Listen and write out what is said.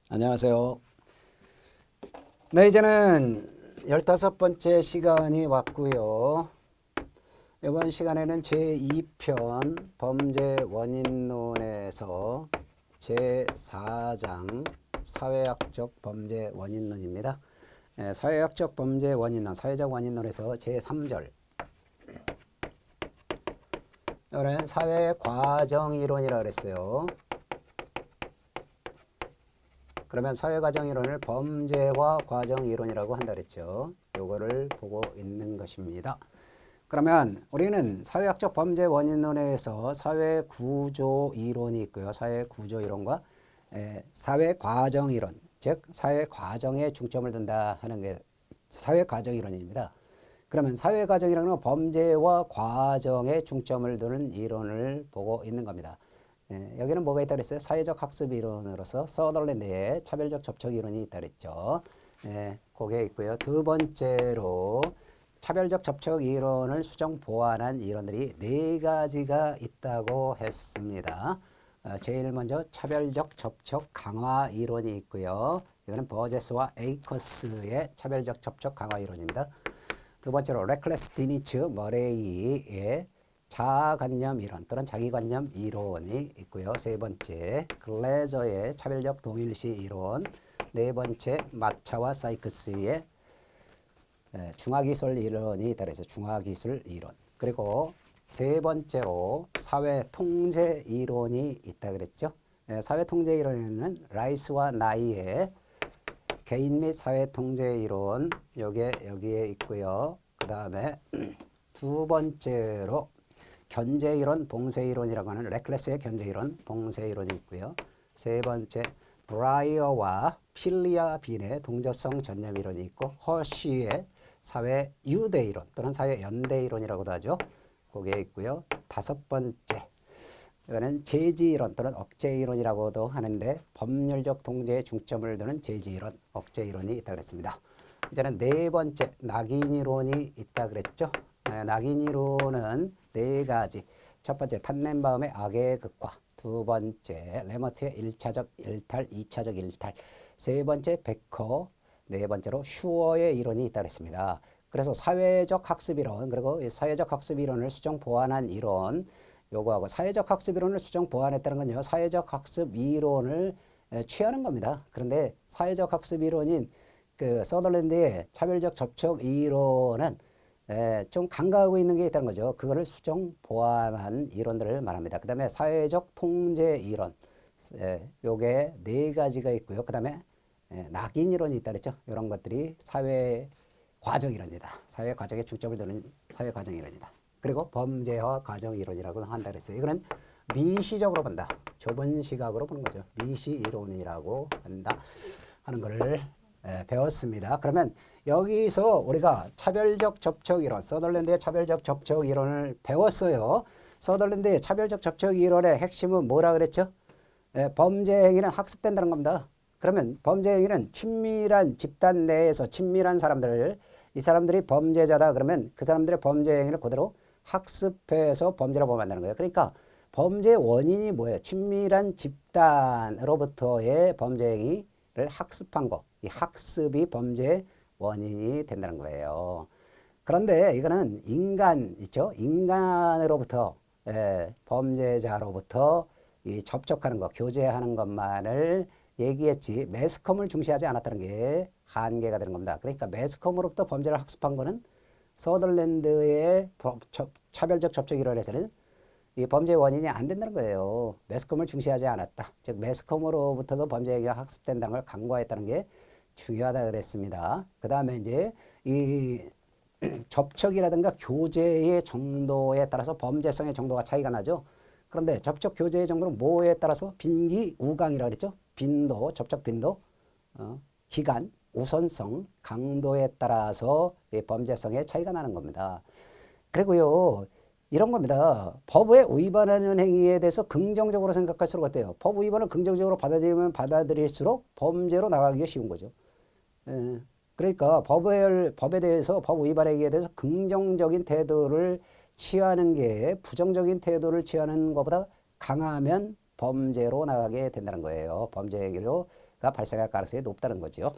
안녕하세요. 네, 이제는 15번째 시간이 왔고요. 이번 시간에는 제2편 범죄 원인론에서 제4장 사회학적 범죄 원인론입니다. 사회학적 범죄 원인론, 사회적 원인론에서 제3절 이거는 사회 과정 이론이라고 그랬어요. 그러면 사회과정 이론을 범죄화 과정 이론이라고 한다 그랬죠. 요거를 보고 있는 것입니다. 그러면 우리는 사회학적 범죄 원인론에서 사회구조 이론이 있고요. 사회구조 이론과 사회과정 이론, 즉 사회과정에 중점을 둔다 하는 게 사회과정 이론입니다. 그러면 사회과정 이론은 범죄와 과정에 중점을 두는 이론을 보고 있는 겁니다. 여기는 뭐가 있다 그랬어요? 사회적 학습 이론으로서 서덜랜드의 차별적 접촉 이론이 있다 그랬죠. 그게 있고요. 두 번째로 차별적 접촉 이론을 수정 보완한 이론들이 4가지가 있다고 했습니다. 제일 먼저 차별적 접촉 강화 이론이 있고요. 이거는 버제스와 에이커스의 차별적 접촉 강화 이론입니다. 두 번째로 레클레스 디니츠 머레이의 자아관념 이론 또는 자기관념 이론이 있고요. 세 번째 글래저의 차별적 동일시 이론, 네 번째 마차와 사이크스의 중화기술 이론이 따라서 중화기술 이론, 그리고 세 번째로 사회통제 이론이 있다 그랬죠. 사회통제 이론에는 라이스와 나이의 개인 및 사회통제 이론 여기에 있고요. 그 다음에 두 번째로 견제이론, 봉쇄이론이라고 하는 레클레스의 견제이론, 봉쇄이론이 있고요. 세 번째 브라이어와 필리아 빈의 동저성 전념이론이 있고 허쉬의 사회 유대이론 또는 사회 연대이론이라고도 하죠. 그게 있고요. 다섯 번째 이거는 제지이론 또는 억제이론이라고도 하는데 법률적 통제에 중점을 두는 제지이론, 억제이론이 있다 그랬습니다. 이제는 네 번째 낙인이론이 있다 그랬죠. 낙인이론은 4가지. 첫 번째 탄넨바움의 악의 극화, 두 번째 레머트의 1차적 일탈, 2차적 일탈, 세 번째 베커, 네 번째로 슈어의 이론이 있다 그랬습니다. 그래서 사회적 학습 이론, 그리고 사회적 학습 이론을 수정 보완한 이론, 요거하고 사회적 학습 이론을 수정 보완했다는 건요, 사회적 학습 이론을 취하는 겁니다. 그런데 사회적 학습 이론인 그 서덜랜드의 차별적 접촉 이론은 좀 간과하고 있는 게 있다는 거죠. 그거를 수정 보완한 이론들을 말합니다. 그 다음에 사회적 통제 이론, 요게 4가지가 있고요. 그 다음에 낙인 이론이 있다 그랬죠. 이런 것들이 사회 과정 이론이다. 사회 과정에 중점을 두는 사회 과정 이론이다. 그리고 범죄화 과정 이론이라고 한다 그랬어요. 이거는 미시적으로 본다. 좁은 시각으로 보는 거죠. 미시 이론이라고 한다 하는 것을 배웠습니다. 그러면 여기서 우리가 차별적 접촉 이론, 서덜랜드의 차별적 접촉 이론을 배웠어요. 서덜랜드의 차별적 접촉 이론의 핵심은 뭐라 그랬죠? 범죄 행위는 학습된다는 겁니다. 그러면 범죄 행위는 친밀한 집단 내에서 친밀한 사람들, 이 사람들이 범죄자다 그러면 그 사람들의 범죄 행위를 그대로 학습해서 범죄라고 만드는 거예요. 그러니까 범죄 원인이 뭐예요? 친밀한 집단으로부터의 범죄 행위를 학습한 거. 이 학습이 범죄 원인이 된다는 거예요. 그런데 이거는 인간 있죠? 인간으로부터 범죄자로부터 이 접촉하는 것, 교제하는 것만을 얘기했지 매스컴을 중시하지 않았다는 게 한계가 되는 겁니다. 그러니까 매스컴으로부터 범죄를 학습한 거는 서덜랜드의 차별적 접촉 이론에서는 이 범죄 원인이 안 된다는 거예요. 매스컴을 중시하지 않았다. 즉 매스컴으로부터도 범죄가 학습된다는 걸 간과했다는 게 중요하다 그랬습니다. 그 다음에 이제 이 접촉이라든가 교제의 정도에 따라서 범죄성의 정도가 차이가 나죠. 그런데 접촉 교제의 정도는 뭐에 따라서 빈기 우강이라고 그랬죠. 빈도, 접촉 빈도, 기간, 우선성, 강도에 따라서 이 범죄성의 차이가 나는 겁니다. 그리고요, 이런 겁니다. 법에 위반하는 행위에 대해서 긍정적으로 생각할수록 어때요? 법 위반을 긍정적으로 받아들이면 받아들일수록 범죄로 나가기가 쉬운 거죠. 그러니까 법에 대해서 법 위반 행위에 대해서 긍정적인 태도를 취하는 게 부정적인 태도를 취하는 것보다 강하면 범죄로 나가게 된다는 거예요. 범죄가 발생할 가능성이 높다는 거죠.